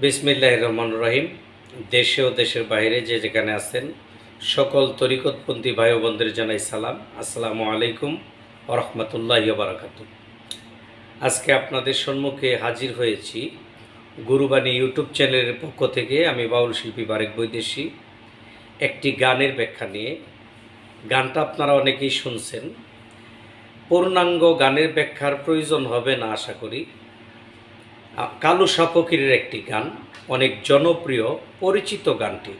বিসমিল্লাহির রহমানির রহিম। দেশে ও দেশের বাইরে যে যেখানে আছেন সকল তরিকতপন্থী ভাই ও বোনদের জানাই সালাম। আসসালামু আলাইকুম ওয়া রাহমাতুল্লাহি ওয়া বারাকাতুহু। আজকে আপনাদের সম্মুখে হাজির হয়েছি গুরুবাণী ইউটিউব চ্যানেলের পক্ষ থেকে। আমি বাউল শিল্পী বারেক বৈদেশী একটি গানের ব্যাখ্যা নিয়ে। গানটা আপনারা অনেকেই শুনছেন। পূর্ণাঙ্গ গানের ব্যাখ্যার প্রয়োজন হবে না আশা করি। কালু ফকিরের একটি গান, অনেক জনপ্রিয় পরিচিত গানটি।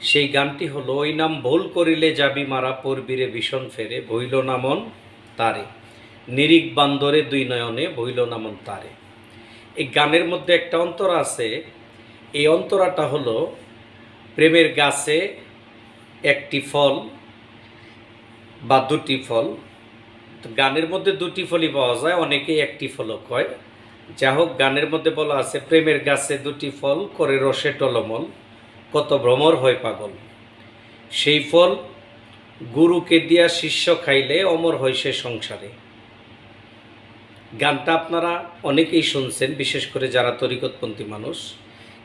সেই গানটি হলো, ওই নাম ভুল করিলে যাবি মারা পরবীরে ভীষণ ফেরে বইল না মন তারে, নিরিক বান্দরে দুই নয়নে বইল না মন তারে। এই গানের মধ্যে একটা অন্তরা আছে। এই অন্তরাটা হলো, প্রেমের গাছে একটি ফল বা দুটি ফল। তো গানের মধ্যে দুটি ফলই পাওয়া যায়, অনেকেই একটি ফলও কয়। যা হোক, গানের মধ্যে বলা আছে, প্রেমের গাছে দুটি ফল করে রসে টলমল, কত ভ্রমর হয় পাগল। সেই ফল গুরুকে দিয়া শিষ্য খাইলে অমর হয় সে সংসারে। গানটা আপনারা অনেকেই শুনছেন, বিশেষ করে যারা তরিকতপন্থী মানুষ।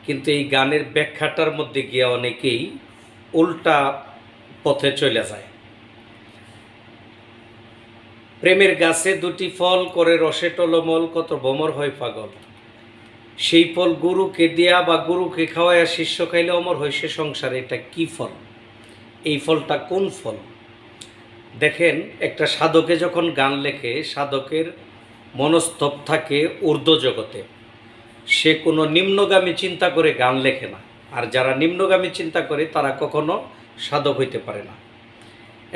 কিন্তু এই গানের ব্যাখ্যাটার মধ্যে গিয়ে অনেকেই উল্টা পথে চলে যায়। প্রেমের গাছে দুটি ফল করে রসে টলমল, কত ভ্রমর হয় পাগল। সেই ফল গুরুকে দেয়া বা গুরুকে খাওয়াইয়া শিষ্য খাইলে অমর হয় সে সংসারে। এটা কি ফল? এই ফলটা কোন ফল? দেখেন, একটা সাধকে যখন গান লেখে, সাধকের মনস্তব থাকে ঊর্ধ্ব জগতে। সে কোনো নিম্নগামী চিন্তা করে গান লেখে না। আর যারা নিম্নগামী চিন্তা করে তারা কখনো সাধক হইতে পারে না।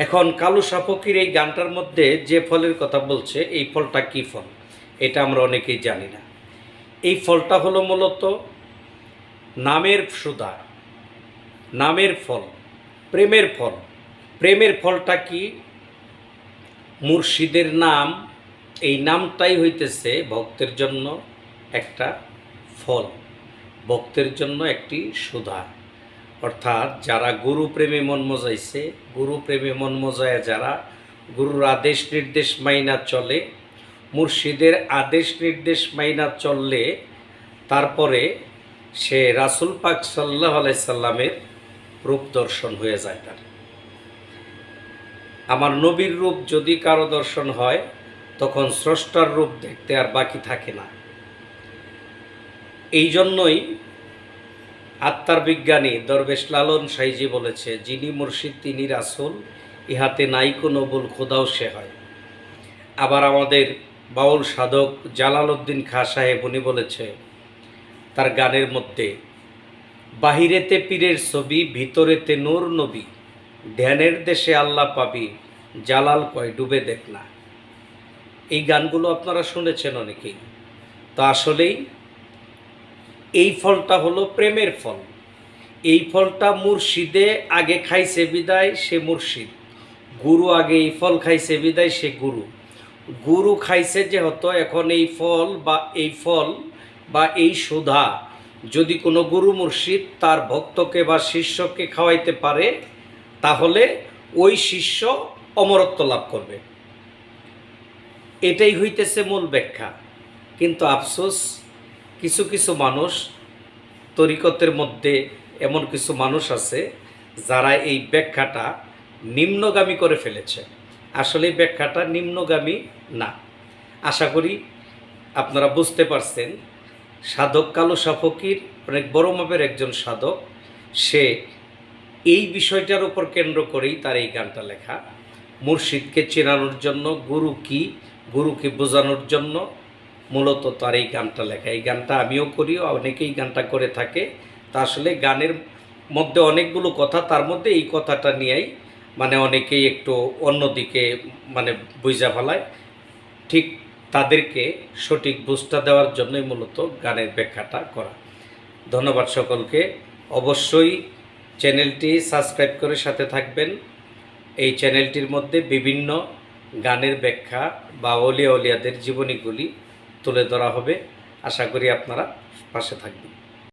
এখন কালু ফকির এই গানটার মধ্যে যে ফলের কথা বলছে, এই ফলটা কি ফল এটা আমরা অনেকেই জানি না। এই ফলটা হলো মূলত নামের সুধা, নামের ফল, প্রেমের ফল। প্রেমের ফলটা কি? মুর্শিদের নাম। এই নামটাই হইতেছে ভক্তের জন্য একটা ফল, ভক্তের জন্য একটি সুধা। অর্থাৎ যারা গুরু প্রেমে মন মজাইছে, গুরু প্রেমে মন মজায় যারা গুরুর আদেশ নির্দেশ মাইনা চলে, মুর্শিদের আদেশ নির্দেশ মাইনা চললে তারপরে সে রাসূল পাক সাল্লাল্লাহু আলাইহি সাল্লামের রূপ দর্শন হয়ে যায় তার। আমার নবীর রূপ যদি কারো দর্শন হয়, তখন স্রষ্টার রূপ দেখতে আর বাকি থাকে না। এই জন্যই আত্মার বিজ্ঞানী দরবেশ লালন সাইজি বলেছে, যিনি মুর্শিদ তিনি রাসূল, ইহাতে নাই কোনো ভুল, খোদাও সে হয়। আবার আমাদের বাউল সাধক জালালউদ্দিন খাঁ সাহেব উনি বলেছে তার গানের মধ্যে, বাহিরেতে পীরের ছবি, ভিতরেতে নূর নবী, ধ্যানের দেশে আল্লাহ পাবি, জালাল কয় ডুবে দেখ না। এই গানগুলো আপনারা শুনেছেন অনেকেই। তো আসলেই এই ফলটা হলো প্রেমের ফল। এই ফলটা মুর্শিদে আগে খাইছে বিদায় সে মুর্শিদ, গুরু আগে এই ফল খাইছে বিদায় সে গুরু। গুরু খাইছে যেহেতু, এখন এই ফল বা এই সুধা যদি কোনো গুরু মুর্শিদ তার ভক্তকে বা শিষ্যকে খাওয়াইতে পারে, তাহলে ওই শিষ্য অমরত্ব লাভ করবে। এটাই হইতেছে মূল ব্যাখ্যা। কিন্তু আফসোস, কিছু কিছু মানুষ, তরিকতের মধ্যে এমন কিছু মানুষ আছে যারা এই ব্যাখ্যাটা নিম্নগামী করে ফেলেছে। আসলে ব্যাখ্যাটা নিম্নগামী না। আশা করি আপনারা বুঝতে পারছেন। সাধক কালু ফকির অনেক বড় মাপের একজন সাধক। সে এই বিষয়টার উপর কেন্দ্র করেই তার এই গানটা লেখা। মুর্শিদকে চেনানোর জন্য, গুরু কি, গুরুকে বোঝানোর জন্য মূলত তার এই গানটা লেখা। এই গানটা আমিও করি, অনেকেই গানটা করে থাকে। তা আসলে গানের মধ্যে অনেকগুলো কথা, তার মধ্যে এই কথাটা নিয়েই অনেকেই একটু অন্যদিকে বুঝা ফেলায়। ঠিক তাদেরকে সঠিক বুঝটা দেওয়ার জন্যই মূলত গানের ব্যাখ্যাটা করা। ধন্যবাদ সকলকে। অবশ্যই চ্যানেলটি সাবস্ক্রাইব করে সাথে থাকবেন। এই চ্যানেলটির মধ্যে বিভিন্ন গানের ব্যাখ্যা বা অলিয়া জীবনীগুলি তুলে ধরা হবে। আশা করি আপনারা পাশে থাকবেন।